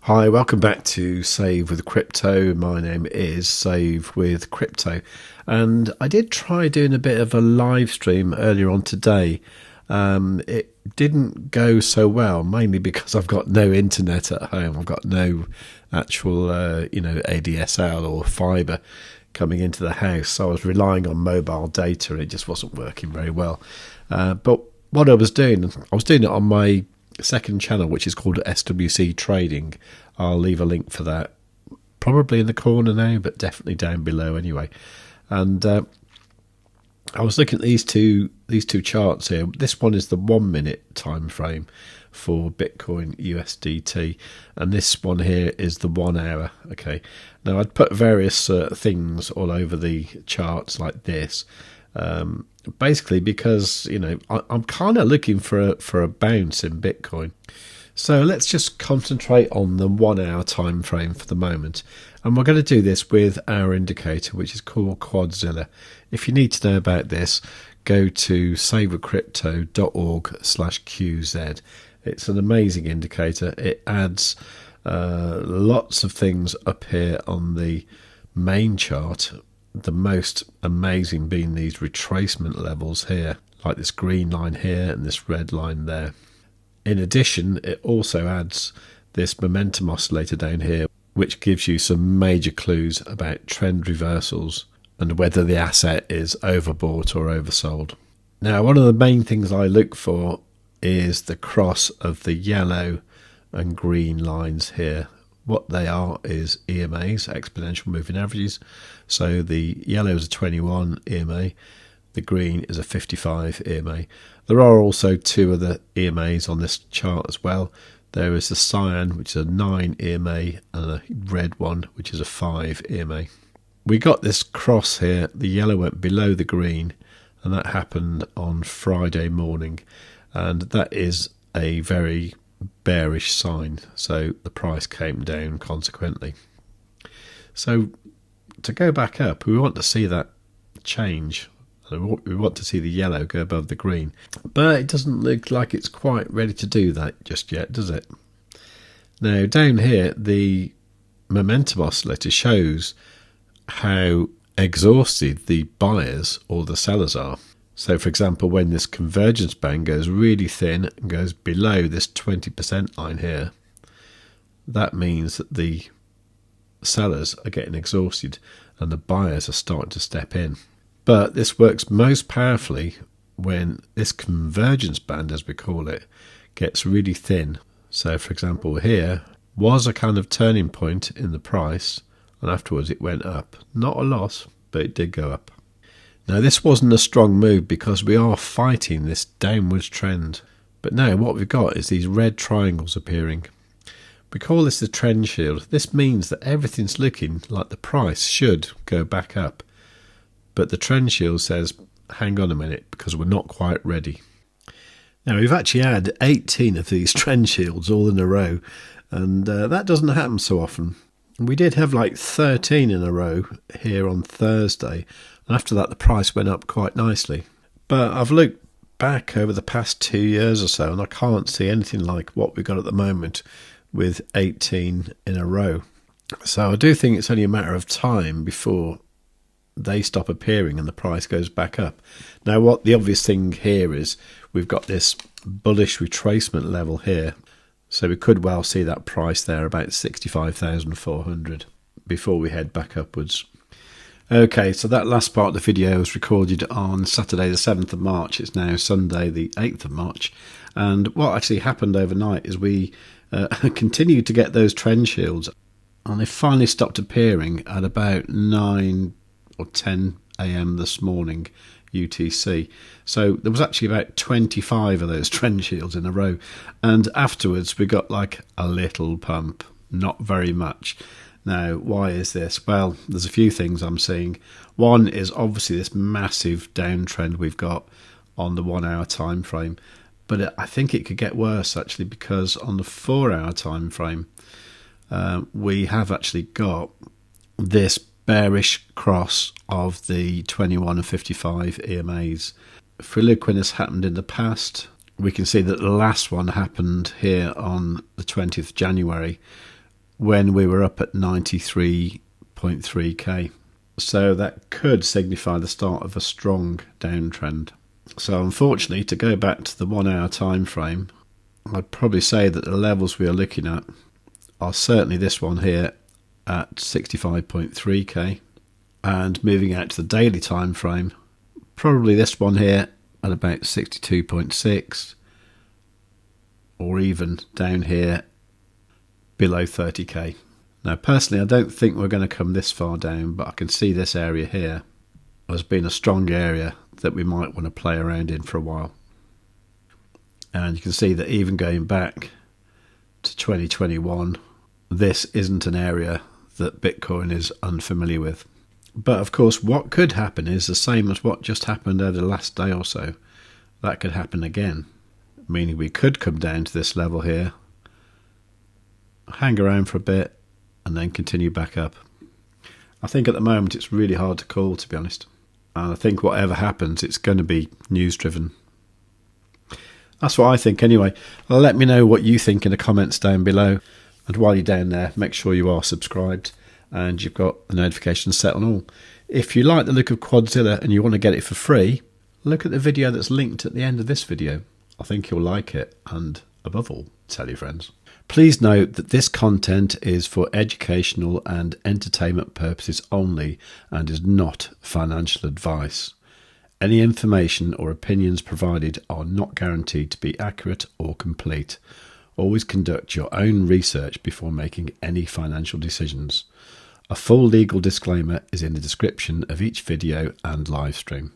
Hi, welcome back to Save with Crypto. My name is Save with Crypto, and I did try doing a bit of a live stream earlier on today. It didn't go so well, mainly because I've got no internet at home. I've got no actual, ADSL or fibre coming into the house, so I was relying on mobile data, and it just wasn't working very well. But what I was doing it on my second channel, which is called SWC Trading. I'll leave a link for that probably in the corner now, but definitely down below anyway. And I was looking at these two charts here. This one is the 1 minute time frame for Bitcoin USDT, and this one here is the 1 hour. Okay, now I'd put various things all over the charts like this, basically because I'm kind of looking for a bounce in Bitcoin. So let's just concentrate on the 1 hour time frame for the moment, and we're going to do this with our indicator, which is called Quadzilla. If you need to know about this, go to savewith.crypto.org/QZ. It's an amazing indicator. It adds lots of things up here on the main chart. The most amazing being these retracement levels here, like this green line here and this red line there. In addition, it also adds this momentum oscillator down here, which gives you some major clues about trend reversals and whether the asset is overbought or oversold. Now, one of the main things I look for is the cross of the yellow and green lines here. What they are is EMAs, exponential moving averages. So the yellow is a 21 EMA, the green is a 55 EMA. There are also two other EMAs on this chart as well. There is the cyan, which is a 9 EMA, and a red one, which is a 5 EMA. We got this cross here. The yellow went below the green, and that happened on Friday morning, and that is a very bearish sign, so the price came down consequently. So to go back up, we want to see that change. We want to see the yellow go above the green, but it doesn't look like it's quite ready to do that just yet, does it? Now down here, the momentum oscillator shows how exhausted the buyers or the sellers are. So for example, when this convergence band goes really thin and goes below this 20% line here, that means that the sellers are getting exhausted and the buyers are starting to step in. But this works most powerfully when this convergence band, as we call it, gets really thin. So for example, here was a kind of turning point in the price, and afterwards it went up. Not a lot, but it did go up. Now this wasn't a strong move because we are fighting this downwards trend. But now what we've got is these red triangles appearing. We call this the trend shield. This means that everything's looking like the price should go back up. But the trend shield says, hang on a minute, because we're not quite ready. Now we've actually had 18 of these trend shields all in a row, and that doesn't happen so often. We did have like 13 in a row here on Thursday, and after that the price went up quite nicely. But I've looked back over the past 2 years or so, and I can't see anything like what we've got at the moment with 18 in a row. So I do think it's only a matter of time before they stop appearing and the price goes back up. Now what the obvious thing here is we've got this bullish retracement level here, so we could well see that price there about 65,400 before we head back upwards. Okay, so that last part of the video was recorded on Saturday the 7th of March. It's now Sunday the 8th of March, and what actually happened overnight is we continued to get those trend shields, and they finally stopped appearing at about 9 or 10 a.m. this morning UTC. So there was actually about 25 of those trend shields in a row, and afterwards we got like a little pump, not very much. Now why is this? Well, there's a few things I'm seeing. One is obviously this massive downtrend we've got on the 1 hour time frame, but I think it could get worse actually, because on the 4 hour time frame we have actually got this bearish cross of the 21 and 55 EMAs. If we look when this happened in the past, we can see that the last one happened here on the 20th of January when we were up at 93.3k. So that could signify the start of a strong downtrend. So unfortunately, to go back to the 1 hour time frame, I'd probably say that the levels we are looking at are certainly this one here at 65.3k, and moving out to the daily time frame, probably this one here at about 62.6, or even down here below 30k. Now personally, I don't think we're going to come this far down, but I can see this area here as being a strong area that we might want to play around in for a while. And you can see that even going back to 2021, this isn't an area that Bitcoin is unfamiliar with. But of course, what could happen is the same as what just happened over the last day or so. That could happen again, meaning we could come down to this level here, hang around for a bit, and then continue back up. I think at the moment it's really hard to call, to be honest. And I think whatever happens, it's going to be news driven. That's what I think anyway. Let me know what you think in the comments down below. And while you're down there, make sure you are subscribed and you've got the notifications set on all. If you like the look of Quadzilla and you want to get it for free, look at the video that's linked at the end of this video. I think you'll like it, and above all, tell your friends. Please note that this content is for educational and entertainment purposes only and is not financial advice. Any information or opinions provided are not guaranteed to be accurate or complete. Always conduct your own research before making any financial decisions. A full legal disclaimer is in the description of each video and live stream.